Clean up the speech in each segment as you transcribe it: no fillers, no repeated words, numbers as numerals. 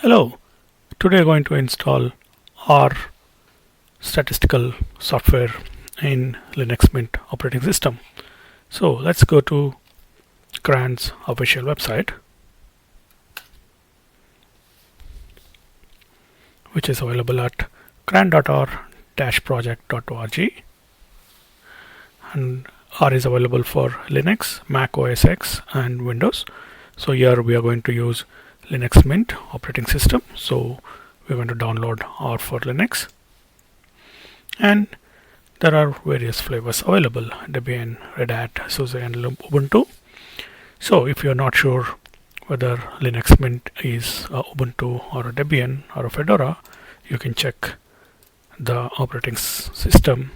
Hello, today we're going to install R statistical software in Linux Mint operating system. So let's go to CRAN's official website, which is available at cran.r-project.org, and R is available for Linux, Mac OS X and Windows. So here we are going to use Linux Mint operating system. So we're going to download R for Linux, and there are various flavors available: Debian, Red Hat, SUSE and Ubuntu. So if you're not sure whether Linux Mint is a Ubuntu or a Debian or a Fedora, you can check the operating system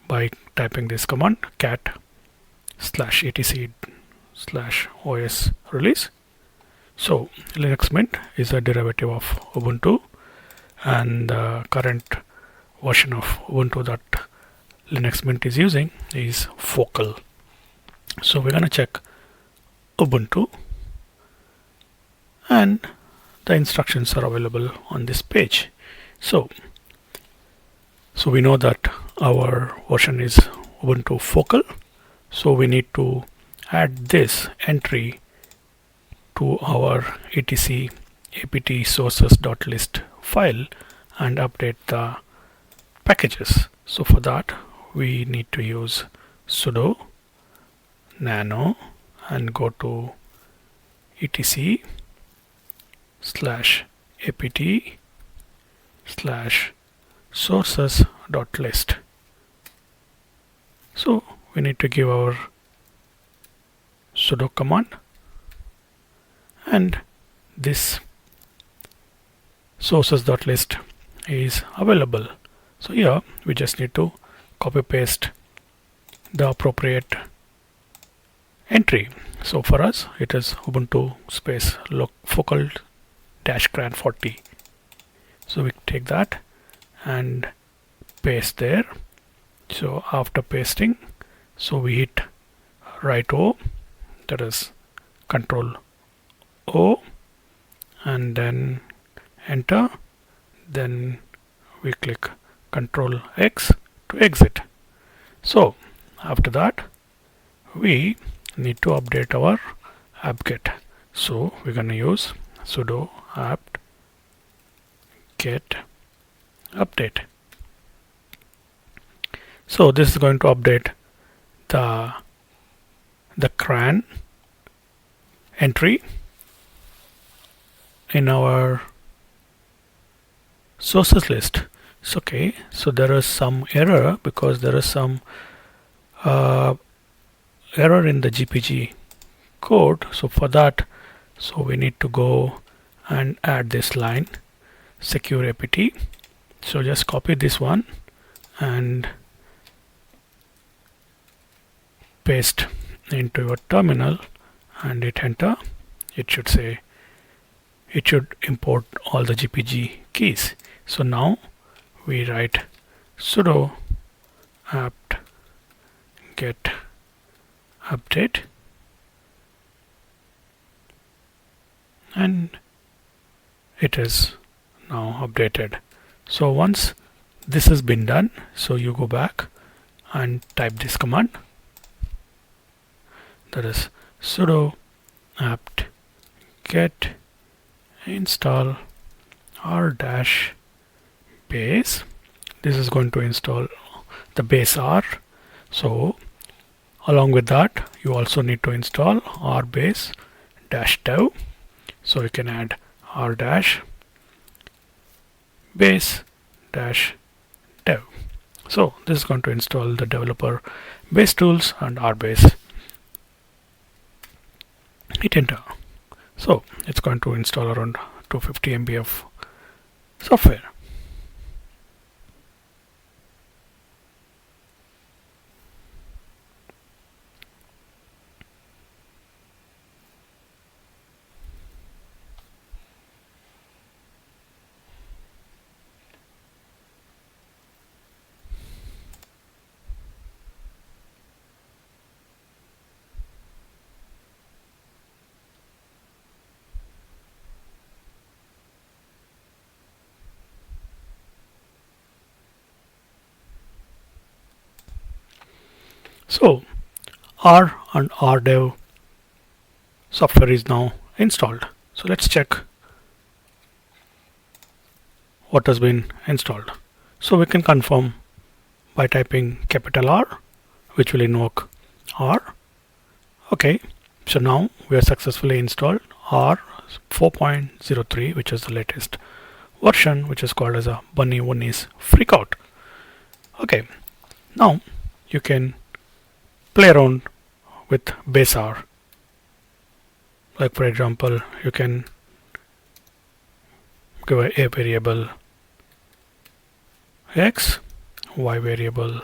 by typing this command cat/etc/os release. So Linux Mint is a derivative of Ubuntu, and the current version of Ubuntu that Linux Mint is using is Focal. So we're going to check Ubuntu, and the instructions are available on this page. So we know that our version is Ubuntu Focal, so we need to add this entry to our etc apt sources.list file and update the packages. So for that we need to use sudo nano and go to etc/apt/sources.list. So we need to give our sudo command, and this sources.list is available. So here we just need to copy paste the appropriate entry. So for us it is Ubuntu space focal -cran 40. So we take that and paste there. So after pasting, so we hit right O, that is Control O, and then enter. Then we click Control X to exit. So after that we need to update our apt-get. So we're going to use sudo apt-get update. So this is going to update the CRAN entry in our sources list. It's okay. So there is some error because there is some error in the GPG code. So for that, so we need to go and add this line secure apt. So just copy this one and paste into your terminal and hit enter. It should say, it should import all the GPG keys. So now we write sudo apt-get update, and it is now updated. So once this has been done, so you go back and type this command, that is sudo apt-get install r-base. This is going to install the base R. So along with that you also need to install r-base-dev. So you can add r-base-dev. So this is going to install the developer base tools and r-base. Hit enter. So it's going to install around 250 MB of software. So R and RDev software is now installed. So let's check what has been installed. So we can confirm by typing capital R, which will invoke R. Okay, so now we have successfully installed R 4.03, which is the latest version, which is called as a Bunny Bunnies Freakout. Okay, now you can play around with base R. Like for example, you can give a variable x, y variable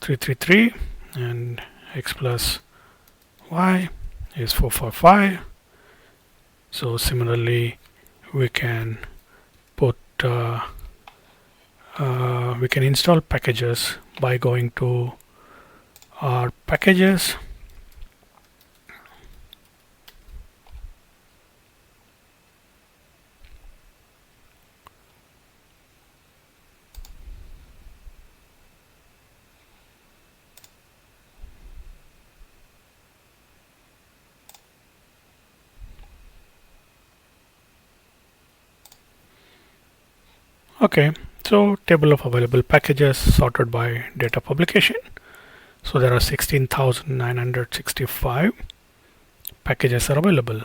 333, and x plus y is 445. So similarly, we can put we can install packages by going to our packages. Okay, so table of available packages sorted by data publication. So there are 16,965 packages are available.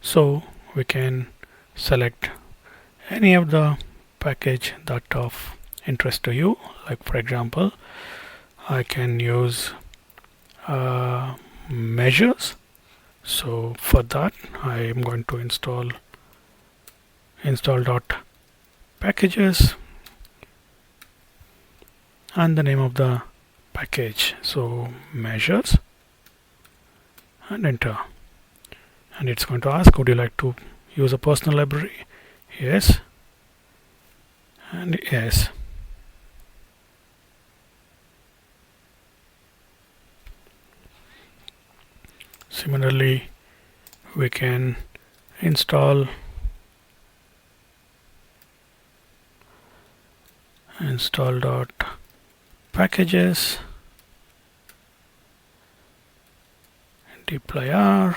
So we can select any of the package that of interest to you. Like for example, I can use measures. So for that, I am going to install dot packages and the name of the package, so measures, and enter. And it's going to ask, would you like to use a personal library? Yes, and yes. Similarly, we can install dot packages, deploy R,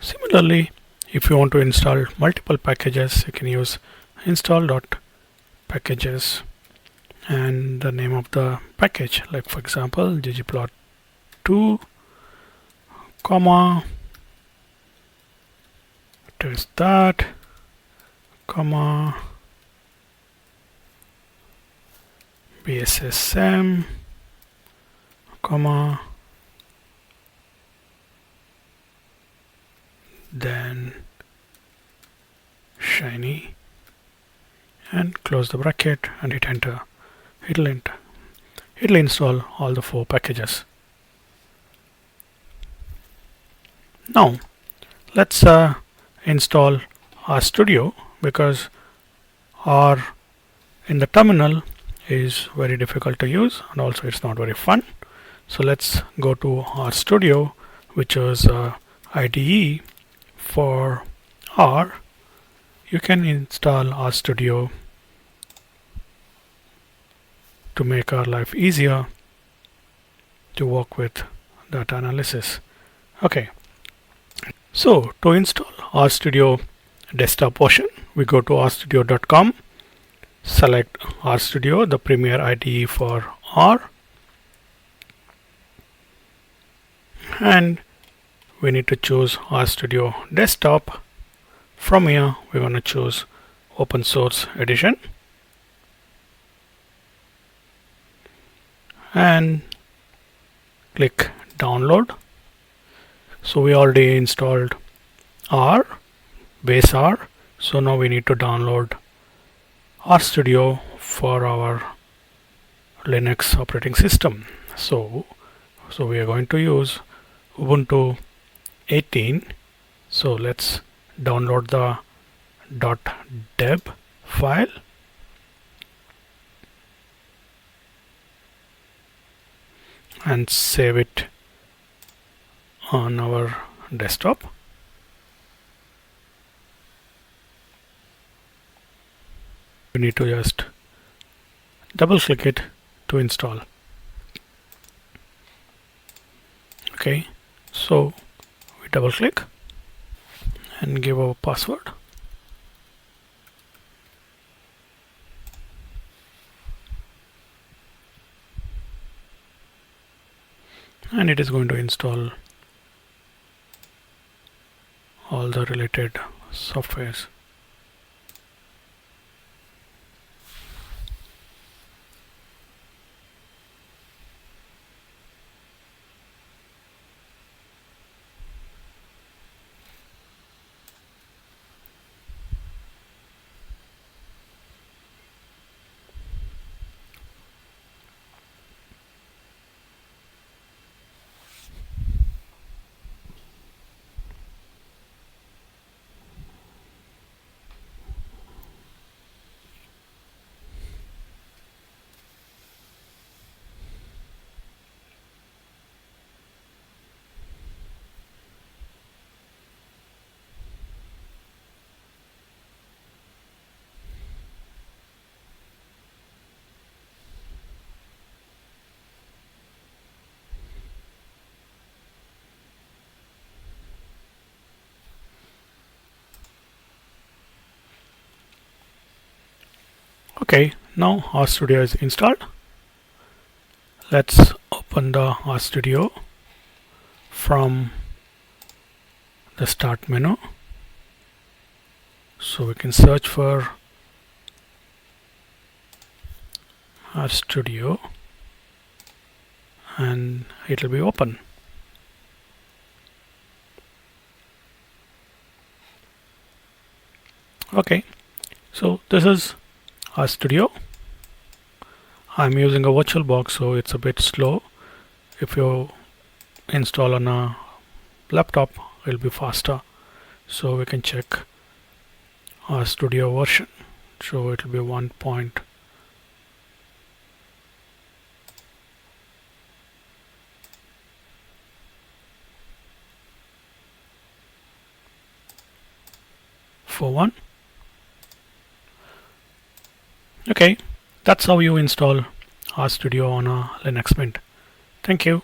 Similarly, if you want to install multiple packages, you can use install.packages and the name of the package, like for example ggplot2, comma, test that, comma, bssm, comma, then shiny, and close the bracket and hit enter. It'll install all the 4 packages. Now let's install RStudio, because R in the terminal is very difficult to use and also it's not very fun. So let's go to RStudio, which is IDE for R. You can install RStudio to make our life easier to work with data analysis. Okay, so to install RStudio desktop version, we go to rstudio.com, select RStudio, the premier IDE for R, and we need to choose RStudio desktop. From here we're going to choose open source edition and click download. So we already installed R, base R. So now we need to download RStudio for our Linux operating system. So we are going to use Ubuntu 18. So let's download the .deb file and save it on our desktop. We need to just double click it to install. Okay, so we double click and give our password. And it is going to install all the related softwares. Okay, now RStudio is installed. Let's open the RStudio from the start menu. So we can search for RStudio and it will be open. Okay, so this is RStudio. I'm using a virtual box, so it's a bit slow. If you install on a laptop, it'll be faster. So we can check RStudio version. So it will be 1.0. Okay, that's how you install RStudio on a Linux Mint. Thank you.